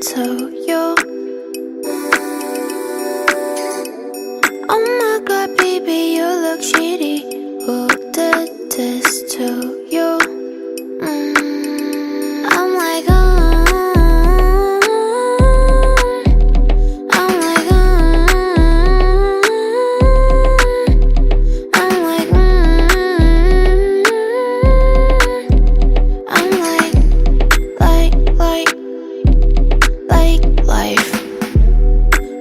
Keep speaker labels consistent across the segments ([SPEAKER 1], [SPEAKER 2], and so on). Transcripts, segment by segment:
[SPEAKER 1] to you. Oh my god, baby, you look shitty. Who did this to you? I'm like, I'm like, I'm like, I'm like life.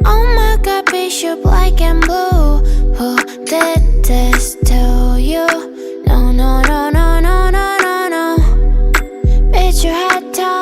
[SPEAKER 1] Oh my god, bitch, you black and blue. Who did this to you? No, no, no, no, no, no, no, no. Bitch, you had time.